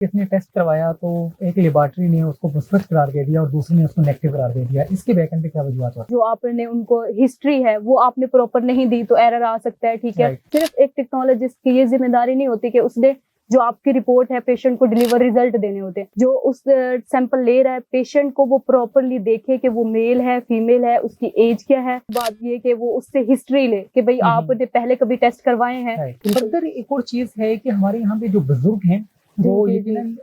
किसने टेस्ट करवाया तो एक लेबोरेटरी ने उसको मुस्बत करार दे दिया और दूसरी ने उसको नेगेटिव करार दे दिया, इसके बैकएंड पे क्या वजूहत होती है? जो आपने उनको हिस्ट्री है वो आपने प्रॉपर नहीं दी तो एरर आ सकता है, ठीक है। राइट। सिर्फ एक टेक्नोलॉजिस्ट की ये जिम्मेदारी नहीं होती कि उसने जो आपकी रिपोर्ट है पेशेंट को डिलीवर रिजल्ट देने होते हैं। जो उस सैंपल ले रहा है पेशेंट को वो प्रॉपरली देखे कि वो मेल है फीमेल है, उसकी एज क्या है। बात ये कि वो उससे हिस्ट्री ले कि भाई आपने पहले कभी टेस्ट करवाए हैं। फर्दर एक और चीज है कि हमारे यहाँ पे जो बुजुर्ग हैं वो यकीनन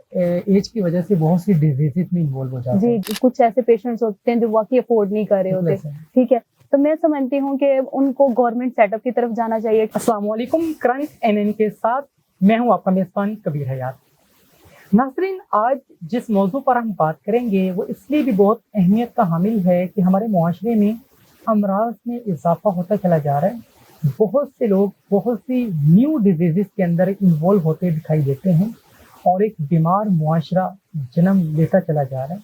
एज की वजह से बहुत सी डिजीजेस में इन्वॉल्व हो जाते हैं। जी, कुछ ऐसे पेशेंट्स होते हैं जो वाकई अफोर्ड नहीं कर रहे होते, ठीक है। तो मैं समझती हूँ कि उनको गवर्नमेंट सेटअप की तरफ जाना चाहिए। अस्सलाम वालेकुम, करंट एनएन के साथ मैं हूँ आपका मेजबान कबीर हयात। नाज़रीन, आज जिस मौजू पर हम बात करेंगे वो इसलिए भी बहुत अहमियत का हामिल है कि हमारे मुआशरे में अमराज में इजाफा होता चला जा रहा है। बहुत से लोग बहुत सी न्यू डिजीज़ के अंदर इन्वॉल्व होते दिखाई देते हैं और एक बीमार मुआशरा जन्म लेता चला जा रहा है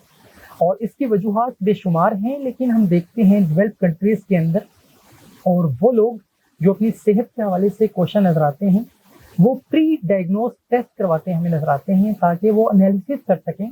और इसकी वजूहात बेशुमार हैं, लेकिन हम देखते हैं डेवलप कंट्रीज़ के अंदर और वो लोग जो अपनी सेहत के हवाले से क्वेश्चन नजर आते हैं वो प्री डायग्नोस टेस्ट करवाते हैं, हमें नजर आते हैं ताकि वो एनालिसिस कर सकें,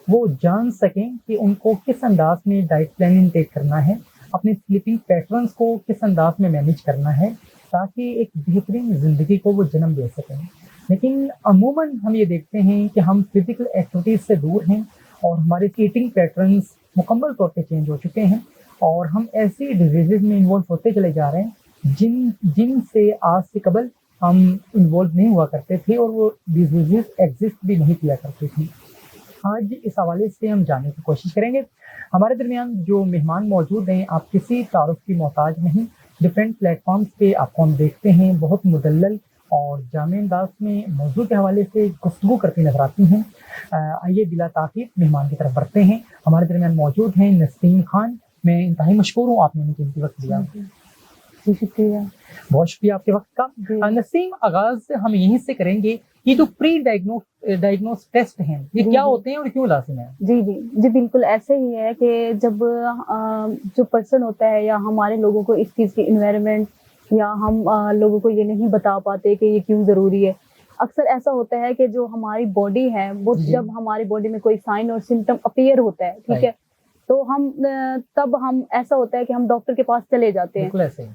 वो जान सकें कि उनको किस अंदाज में डाइट प्लानिंग टेक करना है, अपने स्लीपिंग पैटर्न्स को किस अंदाज में मैनेज करना है ताकि एक बेहतरीन ज़िंदगी को वो जन्म दे सकें। लेकिन अमूमन हम ये देखते हैं कि हम फिजिकल एक्टिविटीज़ से दूर हैं और हमारे ईटिंग पैटर्न्स मुकम्मल तौर पे चेंज हो चुके हैं और हम ऐसी डिजीज़ में इन्वॉल्व होते चले जा रहे हैं जिनसे आज से कबल हम इन्वॉल्व नहीं हुआ करते थे और वो डिजीज़ एग्जिस्ट भी नहीं किया करती थी। आज इस हवाले से हम जानने की कोशिश करेंगे। हमारे दरमियान जो मेहमान मौजूद हैं, आप किसी तारुफ की मोहताज नहीं, डिफरेंट प्लेटफॉर्म्स पे आपको हम देखते हैं बहुत मुदल्लल और जामे अंदाज में मौजू के हवाले से गुफ्तगू करती नजर आती हैं। आइए बिला ताक़ीद मेहमान की तरफ बढ़ते हैं। हमारे दरमियान मौजूद हैं नसीम खान। मैं इंतहाई मशकूर हूँ आपने मुझे कीमती वक्त दिया। शुक्रिया, बहुत शुक्रिया आपके वक्त का। नसीम, आगाज हम यहीं से करेंगे, ये जो प्री डायग्नोस टेस्ट हैं ये क्या होते हैं और क्यों लाजिम है? जी जी जी, बिल्कुल ऐसे ही है कि जब जो पर्सन होता है या हमारे लोगों को इस चीज़ की इन्वायरमेंट या हम लोगों को ये नहीं बता पाते कि ये क्यों ज़रूरी है। अक्सर ऐसा होता है कि जो हमारी बॉडी है वो जब हमारी बॉडी में कोई साइन और सिम्टम अपीयर होता है, ठीक है, तो हम तब हम ऐसा होता है कि हम डॉक्टर के पास चले जाते हैं। बिल्कुल ऐसे ही।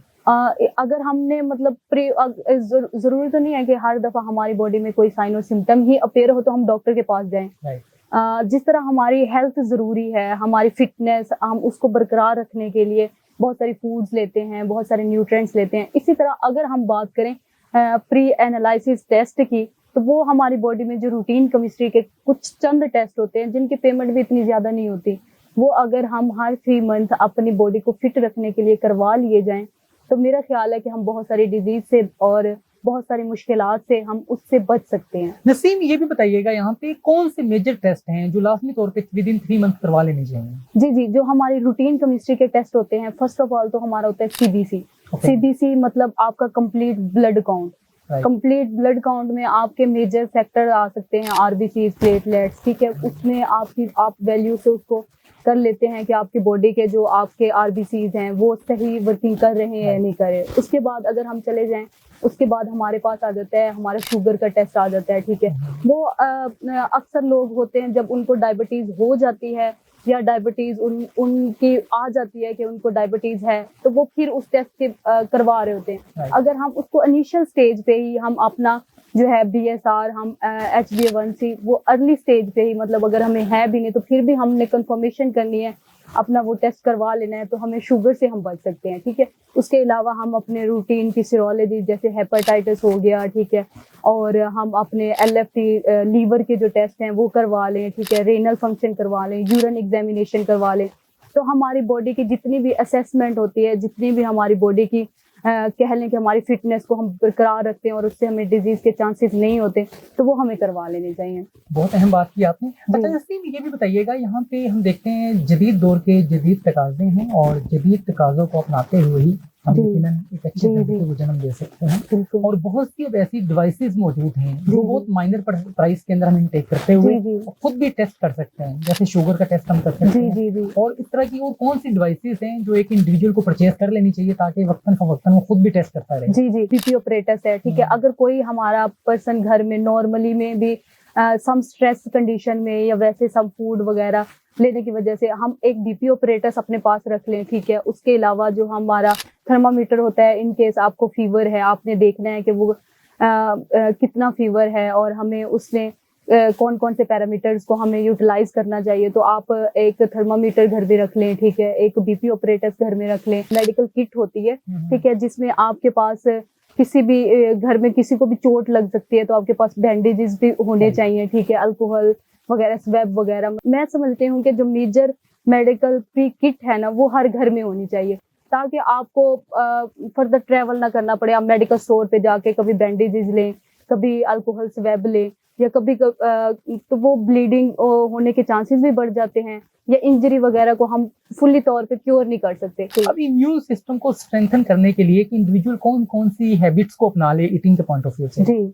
अगर हमने मतलब जरूरी तो नहीं है कि हर दफा हमारी बॉडी में कोई साइन और सिम्टम ही अपीयर हो तो हम डॉक्टर के पास जाएं। जिस तरह हमारी हेल्थ जरूरी है, हमारी फिटनेस, हम उसको बरकरार रखने के लिए बहुत सारी फूड्स लेते हैं, बहुत सारे न्यूट्रिएंट्स लेते हैं। इसी तरह अगर हम बात करें प्री एनालिसिस टेस्ट की, तो वो हमारी बॉडी में जो रूटीन केमिस्ट्री के कुछ चंद टेस्ट होते हैं जिनकी पेमेंट भी इतनी ज्यादा नहीं होती, वो अगर हम हर 3 मंथ अपनी बॉडी को फिट रखने के लिए करवा लिए जाएं तो मेरा ख्याल है कि हम बहुत सारी डिजीज से और बहुत सारी मुश्किलात से हम उससे बच सकते हैं। नसीम, ये भी बताइएगा यहाँ पे कौन से मेजर टेस्ट हैं जो लाजमी तौर पे विद इन 3 मंथ करवा लेने चाहिए? जी जी, जो हमारी रूटीन केमिस्ट्री के टेस्ट होते हैं, फर्स्ट ऑफ ऑल तो हमारा होता है सीबीसी। सीबीसी मतलब आपका complete blood count. Complete blood count में आपके मेजर फैक्टर आ सकते हैं, आरबीसी, प्लेटलेट्स, ठीक है। उसमें आप वैल्यू से उसको कर लेते हैं कि आपकी बॉडी के जो आपके आरबीसीज हैं वो सही वर्किंग कर रहे हैं या नहीं कर रहे। उसके बाद अगर हम चले जाएं, उसके बाद हमारे पास आ जाता है हमारा शुगर का टेस्ट आ जाता है, ठीक है। वो अक्सर लोग होते हैं जब उनको डायबिटीज हो जाती है या डायबिटीज उनकी आ जाती है कि उनको डायबिटीज है, तो वो फिर उस टेस्ट के करवा रहे होते हैं। अगर हम उसको इनिशियल स्टेज पे ही हम अपना जो है BSR, हम HbA1c वो अर्ली स्टेज पे ही, मतलब अगर हमें है भी नहीं तो फिर भी हमने कंफर्मेशन करनी है, अपना वो टेस्ट करवा लेना है, तो हमें शुगर से हम बच सकते हैं, ठीक है। उसके अलावा हम अपने रूटीन की सीरोलॉजी जैसे हेपेटाइटिस हो गया, ठीक है, और हम अपने LFT लीवर के जो टेस्ट हैं वो करवा लें, ठीक है, रेनल फंक्शन करवा लें, यूरिन एग्जामिनेशन करवा लें। तो हमारी बॉडी की जितनी भी असेसमेंट होती है, जितनी भी हमारी बॉडी की कह लें कि हमारी फिटनेस को हम बरकरार रखते हैं और उससे हमें डिजीज के चांसेस नहीं होते, तो वो हमें करवा लेने चाहिए। बहुत अहम बात की आपने। अच्छा नसीम, ये भी बताइएगा, यहाँ पे हम देखते हैं जदीद दौर के जदीद तकाजे हैं और जदीद तकाजों को अपनाते हुए ही हम यकीनन एक अच्छी जिंदगी को जन्म दे सकते हैं और बहुत सी अब ऐसी डिवाइसेस मौजूद हैं जो बहुत माइनर प्राइस के अंदर हम इनटेक करते हुए खुद भी टेस्ट कर सकते हैं, जैसे शुगर का टेस्ट हम कर सकते हैं। और इस तरह की और कौन सी डिवाइसेस हैं जो एक इंडिविजुअल को परचेज कर लेनी चाहिए ताकि वक्तन फवक्तन वो खुद भी टेस्ट करता रहे? जी जी, बीपी ऑपरेटस है, ठीक है। अगर कोई हमारा पर्सन घर में नॉर्मली में भी सम स्ट्रेस कंडीशन में या वैसे सम फूड वगैरह लेने की वजह से हम एक बीपी ऑपरेटर्स अपने पास रख लें, ठीक है। उसके अलावा जो हमारा थर्मामीटर होता है, इन केस आपको फीवर है, आपने देखना है कि वो कितना फीवर है और हमें उसमें कौन कौन से पैरामीटर्स को हमें यूटिलाइज करना चाहिए, तो आप एक थर्मामीटर घर में रख लें, ठीक है। एक बीपी ऑपरेटर्स घर में रख लें। मेडिकल किट होती है, ठीक है, जिसमें आपके पास किसी भी घर में किसी को भी चोट लग सकती है तो आपके पास बैंडेजेस भी होने चाहिए, ठीक है। अल्कोहल वगैरह, स्वैब वगैरह। मैं समझती हूँ कि जो मेजर मेडिकल प्री किट है ना, वो हर घर में होनी चाहिए, ताकि आपको फर्दर ट्रेवल ना करना पड़े। आप मेडिकल स्टोर पे जाके कभी बैंडेजेस लें, कभी अल्कोहल स्वैब लें, या कभी तो वो ब्लीडिंग होने के चांसेस भी बढ़ जाते हैं, या इंजरी वगैरह को हम फुल्ली तौर पे क्योर नहीं कर सकते। अब इम्यून सिस्टम को स्ट्रेंथन करने के लिए कि इंडिविजुअल कौन कौन सी हैबिट्स को अपना ले ईटिंग के पॉइंट ऑफ व्यू से? जी,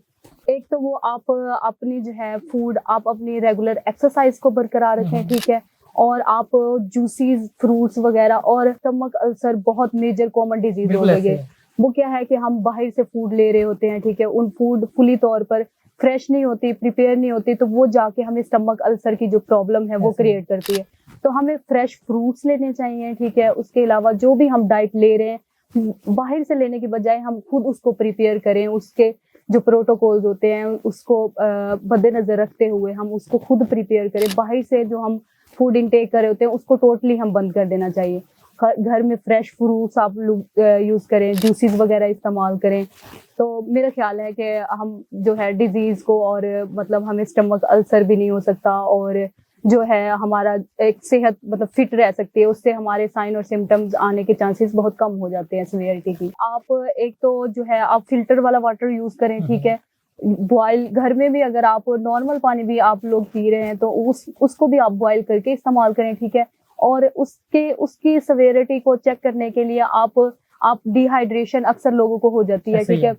एक तो वो आप अपनी जो है फूड, आप अपनी रेगुलर एक्सरसाइज को बरकरार रखें, ठीक है। और आप जूसीज, फ्रूट्स वगैरह, और स्टमक अल्सर बहुत मेजर कॉमन डिजीज हो गई है। वो क्या है कि हम बाहर से फूड ले रहे होते हैं, ठीक है। उन फूड फुली तौर पर फ्रेश नहीं होती, प्रिपेयर नहीं होती, तो वो जाके हमें स्टमक अल्सर की जो प्रॉब्लम है वो क्रिएट करती है। तो हमें फ्रेश फ्रूट्स लेने चाहिए, ठीक है। उसके अलावा जो भी हम डाइट ले रहे हैं, बाहर से लेने की बजाय हम खुद उसको प्रिपेयर करें। उसके जो प्रोटोकॉल्स होते हैं उसको मद्देनजर रखते हुए हम उसको खुद प्रिपेयर करें। बाहर से जो हम फूड इनटेक कर रहे होते हैं उसको टोटली हम बंद कर देना चाहिए। घर में फ्रेश फ्रूट्स आप लोग यूज करें, जूसेस वगैरह इस्तेमाल करें। तो मेरा ख्याल है कि हम जो है डिजीज को, और मतलब हमें स्टमक अल्सर भी नहीं हो सकता, और जो है हमारा एक सेहत मतलब फिट रह सकती है। उससे हमारे साइन और सिम्टम्स आने के चांसेस बहुत कम हो जाते हैं सीवियरिटी की। आप एक तो जो है आप फिल्टर वाला वाटर यूज करें, ठीक है। बॉयल, घर में भी अगर आप नॉर्मल पानी भी आप लोग पी रहे हैं तो उसको भी आप बॉयल करके इस्तेमाल करें, ठीक है। और उसकी सीवियरिटी को चेक करने के लिए आप डिहाइड्रेशन अक्सर लोगों को हो जाती है, ठीक है।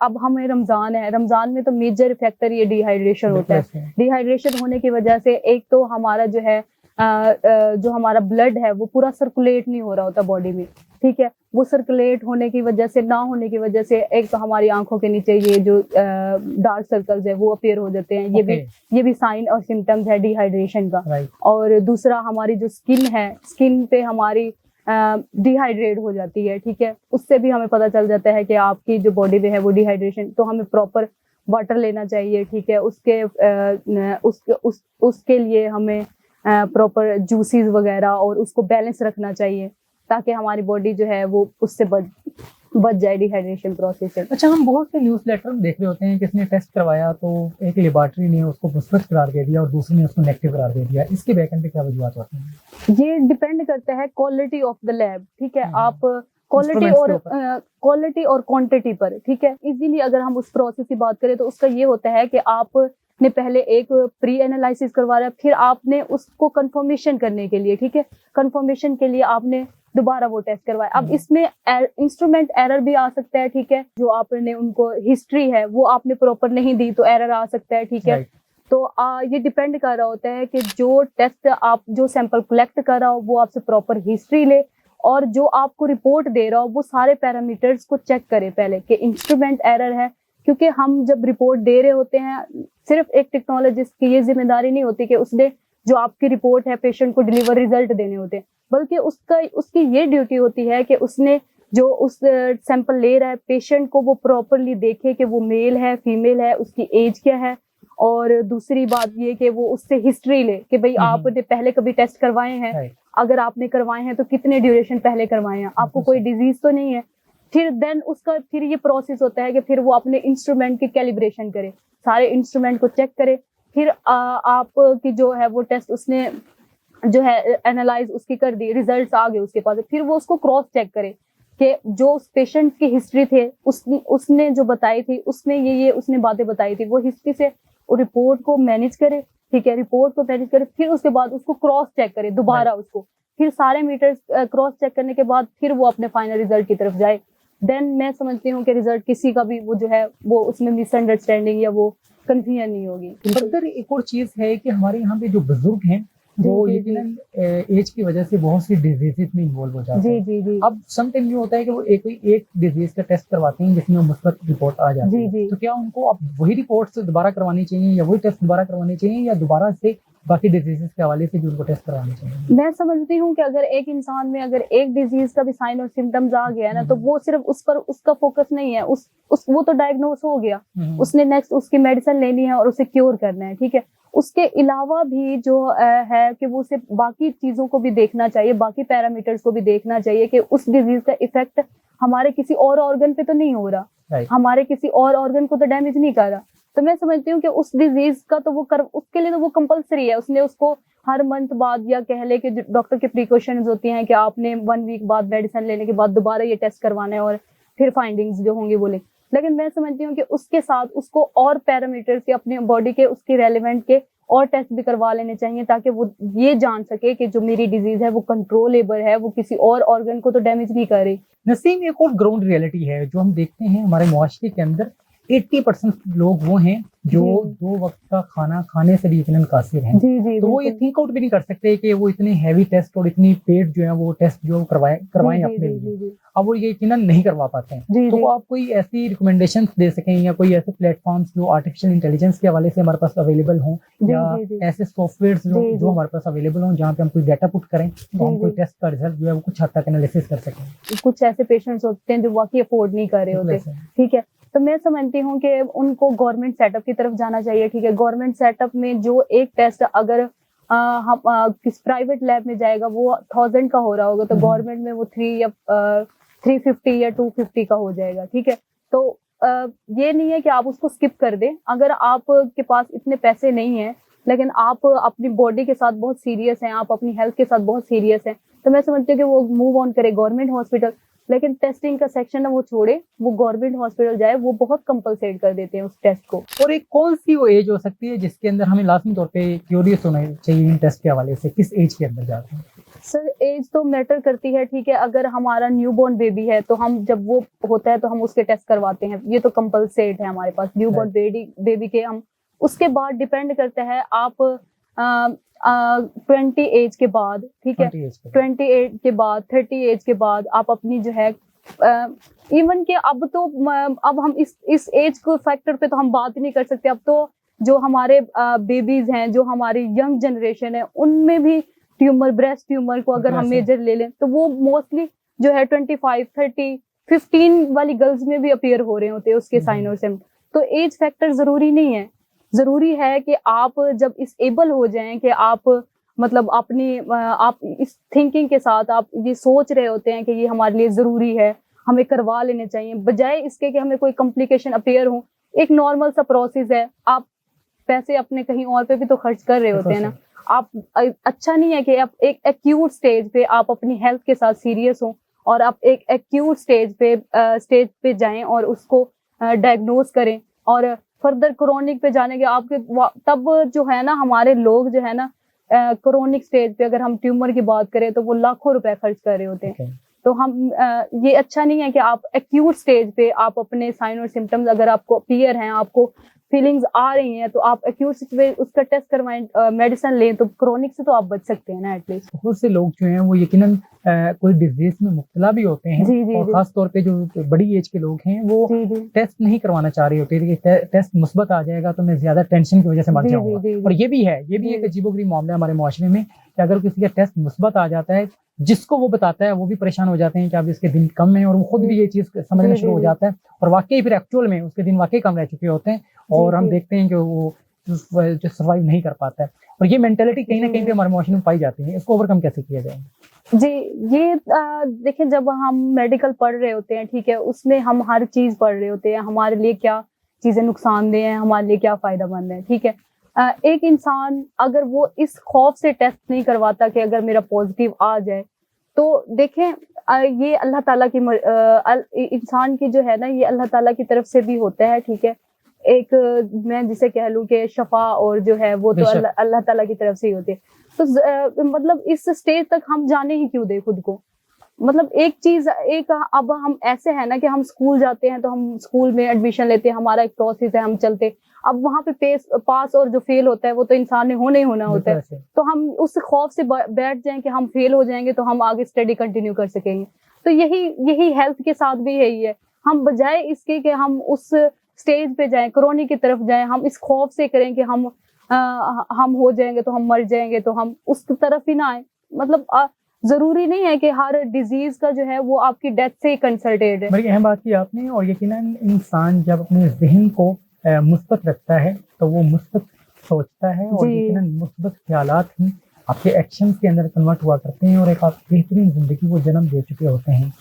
अब हमें रमजान है, रमजान में तो मेजर फैक्टर ये डिहाइड्रेशन होता है। डिहाइड्रेशन होने की वजह से एक तो हमारा जो है जो हमारा ब्लड है वो पूरा सर्कुलेट नहीं हो रहा होता बॉडी में, ठीक है। वो सर्कुलेट होने की वजह से, ना होने की वजह से, एक तो हमारी आंखों के नीचे ये जो डार्क सर्कल्स है वो अपीयर हो जाते हैं। ये भी साइन और सिम्टम्स है डिहाइड्रेशन का। और दूसरा, हमारी जो स्किन है, स्किन पे हमारी डिहाइड्रेट हो जाती है, ठीक है। उससे भी हमें पता चल जाता है कि आपकी जो बॉडी में है वो डिहाइड्रेशन। तो हमें प्रॉपर वाटर लेना चाहिए, ठीक है। उसके लिए हमें प्रॉपर जूसेस वगैरह और उसको बैलेंस रखना चाहिए, ताकि हमारी बॉडी जो है वो उससे बच जाए डिहाइड्रेशन प्रोसेस से। अच्छा, हम बहुत से न्यूज़ लेटर देख रहे होते हैं, किसने टेस्ट करवाया तो एक लेबोरेटरी ने उसको पॉजिटिव करार दे दिया और दूसरी ने उसको नेगेटिव करार दे दिया। इसके बैकएंड पे क्या वजूहत होती हैं? ये डिपेंड करता है क्वालिटी ऑफ द लैब, ठीक है। आप क्वालिटी और क्वांटिटी पर, ठीक है। इजीली अगर हम उस प्रोसेस की बात करें तो उसका ये होता है कि आपने पहले एक प्री एनालिसिस करवाया, फिर आपने उसको कंफर्मेशन करने के लिए, ठीक है, कंफर्मेशन के लिए आपने दोबारा वो टेस्ट करवाया। अब इसमें इंस्ट्रूमेंट एरर भी आ सकता है, ठीक है। जो आपने उनको हिस्ट्री है वो आपने प्रॉपर नहीं दी तो एरर आ सकता है, ठीक है। तो ये डिपेंड कर रहा होता है कि जो टेस्ट आप जो सैंपल कलेक्ट कर रहा हो वो आपसे प्रॉपर हिस्ट्री ले, और जो आपको रिपोर्ट दे रहा हो वो सारे पैरामीटर्स को चेक करे पहले कि इंस्ट्रूमेंट एरर है। क्योंकि हम जब रिपोर्ट दे रहे होते हैं, सिर्फ एक टेक्नोलॉजिस्ट की ये जिम्मेदारी नहीं होती कि उसने जो आपकी रिपोर्ट है पेशेंट को डिलीवर रिजल्ट देने होते हैं, बल्कि उसकी ये ड्यूटी होती है कि उसने जो उस सैंपल ले रहा है पेशेंट को वो प्रॉपरली देखे कि वो मेल है, फीमेल है, उसकी एज क्या है। और दूसरी बात ये कि वो उससे हिस्ट्री ले कि भाई आपने पहले कभी टेस्ट करवाए हैं, अगर आपने करवाए हैं तो कितने ड्यूरेशन पहले करवाए हैं, आपको कोई डिजीज तो नहीं है। फिर ये प्रोसेस होता है कि फिर वो अपने इंस्ट्रूमेंट की कैलिब्रेशन करे, सारे इंस्ट्रूमेंट को चेक करे। फिर आपकी जो है वो टेस्ट उसने जो है एनालाइज उसकी कर दी, रिजल्ट्स आ गए उसके पास, फिर वो उसको क्रॉस चेक करे कि जो उस पेशेंट की हिस्ट्री थे उसने जो बताई थी उसमें ये उसने बातें बताई थी, वो हिस्ट्री से रिपोर्ट को मैनेज करे, ठीक है। रिपोर्ट को मैनेज करे, फिर उसके बाद उसको क्रॉस चेक करे दोबारा उसको, फिर सारे मीटर्स क्रॉस चेक करने के बाद फिर वो अपने फाइनल रिजल्ट की तरफ जाए। देन मैं समझती हूँ कि रिजल्ट किसी का भी वो जो है वो उसमें मिसअंडरस्टैंडिंग या वो कंफ्यूजन नहीं होगी। फर्दर एक और चीज है कि हमारे यहाँ पे जो बुजुर्ग हैं वो जी, जी, यकीनन एज की वजह से बहुत सी डिजीजेस में इन्वॉल्व हो जाते जी हैं। जी जी अब सम टाइम ये होता है कि वो एक डिजीज का टेस्ट करवाते हैं जिसमें वो मुस्बत रिपोर्ट आ जाती जी है, जी तो क्या उनको अब वही रिपोर्ट से दोबारा करवानी चाहिए या वही टेस्ट दोबारा करवानी चाहिए या दोबारा से बाकी डिजीजेस के हवाले से भी उनको टेस्ट करवानी चाहिए? मैं समझती हूँ कि अगर एक इंसान में अगर एक डिजीज का भी साइन और सिम्टम्स आ गया है ना, तो वो सिर्फ उस पर उसका फोकस नहीं है, उस वो तो डायग्नोस हो गया, उसने नेक्स्ट उसकी मेडिसिन लेनी है और उसे क्योर करना है, ठीक है। उसके अलावा भी जो है कि वो उसे बाकी चीजों को भी देखना चाहिए, बाकी पैरामीटर्स को भी देखना चाहिए कि उस डिजीज का इफेक्ट हमारे किसी और ऑर्गन पे तो नहीं हो रहा, राइट। हमारे किसी और ऑर्गन को तो डैमेज नहीं कर रहा। तो मैं समझती हूँ कि उस डिजीज का तो वो उसके लिए तो वो कंपलसरी है, उसने उसको हर मंथ बाद या कह ले कि डॉक्टर के प्रिकॉशंस होती हैं कि आपने 1 वीक बाद मेडिसिन लेने के बाद दोबारा ये टेस्ट करवाना है और फिर फाइंडिंग्स जो होंगी वो ले। लेकिन मैं समझती हूँ कि उसके साथ उसको और पैरामीटर्स के अपने बॉडी के उसके रेलेवेंट के और टेस्ट भी करवा लेने चाहिए, ताकि वो ये जान सके कि जो मेरी डिजीज है वो कंट्रोलेबल है, वो किसी और ऑर्गन को तो डैमेज नहीं कर रही। नसीम, एक और ग्राउंड रियलिटी है जो हम देखते हैं हमारे मुआशरे के अंदर, 80% लोग वो हैं जो जी। 2 वक्त का खाना खाने से भी यकीनन कासिर हैं। जी जी तो वो ये बिल्कुल। थिंक आउट भी नहीं कर सकते कि वो इतने हैवी टेस्ट और इतनी पेड जो है वो टेस्ट जो करवाएं जी अपने जी लिए। जी जी अब वो ये यकीनन नहीं करवा पाते हैं। जी तो जी वो आप कोई ऐसी रिकमेंडेशंस दे सकें या कोई ऐसे प्लेटफॉर्म्स जो आर्टिफिशियल इंटेलिजेंस के हवाले से हमारे पास अवेलेबल हों, जी या जी जी ऐसे सॉफ्टवेयर जी जो जी हमारे पास अवेलेबल हों जहाँ पे हम कोई डाटा पुट करें तो हम जी कोई जी टेस्ट का रिजल्ट जो है वो कुछ हद तक एनालिसिस कर सकें? कुछ ऐसे पेशेंट्स होते हैं जो वाकई अफोर्ड नहीं कर रहे बिल्कुल होते, ऐसे है। ठीक है। तो मैं समझती हूँ कि उनको गवर्नमेंट सेटअप की तरफ जाना चाहिए, ठीक है। गवर्नमेंट सेटअप में जो एक टेस्ट अगर हम किस प्राइवेट लैब में जाएगा वो 1000 का हो रहा होगा, तो गवर्नमेंट में वो 3 या 350 या 250 का हो जाएगा, ठीक है। तो ये नहीं है कि आप उसको स्किप कर दें। अगर आप के पास इतने पैसे नहीं है लेकिन आप अपनी बॉडी के साथ बहुत सीरियस हैं, आप अपनी हेल्थ के साथ बहुत सीरियस हैं, तो मैं समझती हूँ कि वो मूव ऑन करे गवर्नमेंट हॉस्पिटल। लेकिन टेस्टिंग का सेक्शन है वो छोड़े, वो गवर्नमेंट हॉस्पिटल जाए, वो बहुत कंपलसेट कर देते हैं उस टेस्ट को। और एक कौन सी वो एज हो सकती है जिसके अंदर हमें लाजमी तौर पे क्यूरियस होना चाहिए इन टेस्ट के हवाले से? किस एज के अंदर जाते हैं? सर एज तो मैटर करती है, ठीक है। अगर हमारा न्यूबॉर्न बेबी है तो हम जब वो होता है तो हम उसके टेस्ट करवाते हैं, ये तो कंपलसेट है हमारे पास न्यूबॉर्न बेबी के। हम उसके बाद डिपेंड करता है आप 20 एज के बाद, ठीक है, 20 एज के बाद। 28 के बाद, 30 एज के बाद आप अपनी जो है इवन के अब तो अब हम इस एज को फैक्टर पे तो हम बात ही नहीं कर सकते। अब तो जो हमारे बेबीज हैं, जो हमारी यंग जनरेशन है, उनमें भी ट्यूमर, ब्रेस्ट ट्यूमर को अगर हम मेजर ले लें तो वो मोस्टली जो है 25, 30, 15 वाली गर्ल्स में भी अपीयर हो रहे होते हैं उसके साइन और सिम्टम। तो एज फैक्टर जरूरी नहीं है, जरूरी है कि आप जब इस एबल हो जाएं कि आप मतलब अपनी आप इस थिंकिंग के साथ आप ये सोच रहे होते हैं कि ये हमारे लिए जरूरी है, हमें करवा लेने चाहिए, बजाय इसके कि हमें कोई कॉम्प्लिकेशन अपीयर हो। एक नॉर्मल सा प्रोसेस है, आप पैसे अपने कहीं और पे भी तो खर्च कर रहे होते हैं ना। आप अच्छा नहीं है कि आप एक एक्यूट स्टेज पे आप अपनी हेल्थ के साथ सीरियस हो और आप एक एक्यूट स्टेज पे जाएं और उसको डायग्नोज करें, और फर्दर क्रोनिक पे जाने के आपके तब जो है ना हमारे लोग जो है ना क्रोनिक स्टेज पे अगर हम ट्यूमर की बात करें तो वो लाखों रुपए खर्च कर रहे होते हैं। तो हम ये अच्छा नहीं है कि आप एक्यूट स्टेज पे आप अपने साइन और सिम्टम्स अगर आपको अपीयर हैं, आपको फीलिंग्स आ रही हैं, तो आप एक्यूट पे उसका टेस्ट करवाएं, मेडिसिन लें, तो क्रोनिक से तो आप बच सकते हैं ना एटलीस्ट। बहुत से लोग जो हैं वो यकीनन कोई डिजीज में मुब्तला भी होते हैं, जी, जी, और जी। खास तौर पे जो बड़ी एज के लोग हैं वो जी, जी। टेस्ट नहीं करवाना चाह रहे होते कि टेस्ट मुस्बत आ जाएगा तो मैं ज्यादा टेंशन की वजह से मर जी, जाऊंगा। जी, जी, और जी। ये भी जी। एक अजीबोगरीब मामला है हमारे मुआशरे में कि अगर किसी का टेस्ट मुस्बत आ जाता है, जिसको वो बताता है वो भी परेशान हो जाते हैं कि अब इसके दिन कम है, और वो खुद जी। भी ये चीज समझना जी, शुरू हो जी, जाता है, और वाकई फिर एक्चुअल में उसके दिन वाकई कम रह चुके होते हैं, और हम जी। देखते हैं कि वो जो सर्वाइव नहीं कर पाता है। और ये मेंटेलिटी कहीं ना जी, कहीं पे जी। हमारे मुआशरे में पाई जाती है। इसको ओवरकम कैसे किया जाए? जी, ये देखिए जब हम मेडिकल पढ़ रहे होते हैं, ठीक है, उसमें हम हर चीज पढ़ रहे होते हैं, हमारे लिए क्या चीजें नुकसानदेह हैं, हमारे लिए क्या फायदेमंद है, ठीक है। एक इंसान अगर वो इस खौफ से टेस्ट नहीं करवाता कि अगर मेरा पॉजिटिव आ जाए, तो देखें ये अल्लाह ताला की इंसान की जो है ना, ये अल्लाह ताला की तरफ से भी होता है, ठीक है। एक मैं जिसे कह लूं कि शफा और जो है वो तो बेशक। अल्लाह ताला की तरफ से ही होती है। तो मतलब इस स्टेज तक हम जाने ही क्यों दे खुद को। मतलब एक चीज अब हम ऐसे है ना कि हम स्कूल जाते हैं तो हम स्कूल में एडमिशन लेते हैं, हमारा एक प्रोसेस है, हम चलते। अब वहाँ पे पास और जो फेल होता है वो तो इंसान ने होना ही होना होता है। बिल्कुल ऐसे। तो हम उस खौफ से बैठ जाएं कि हम फेल हो जाएंगे तो हम आगे स्टडी कंटिन्यू कर सकेंगे। तो यही हेल्थ के साथ भी यही है, हम बजाय इसके कि हम उस स्टेज पे जाएं, कोरोना की तरफ जाएं, हम इस खौफ से करें कि हम हो जाएंगे तो हम मर जाएंगे, तो हम उस तरफ ही ना आए। मतलब जरूरी नहीं है कि हर डिजीज का जो है वो आपकी डेथ से ही कंसल्टेड है। बड़ी अहम बात की आपने, और यकीनन इंसान जब अपने जहन को मुस्बत रखता है तो वो मुस्बत सोचता है, और जी। यकीनन मुस्बत ख्यालात ही आपके एक्शन के अंदर कन्वर्ट हुआ करते हैं और एक आप बेहतरीन जिंदगी को जन्म दे चुके होते हैं।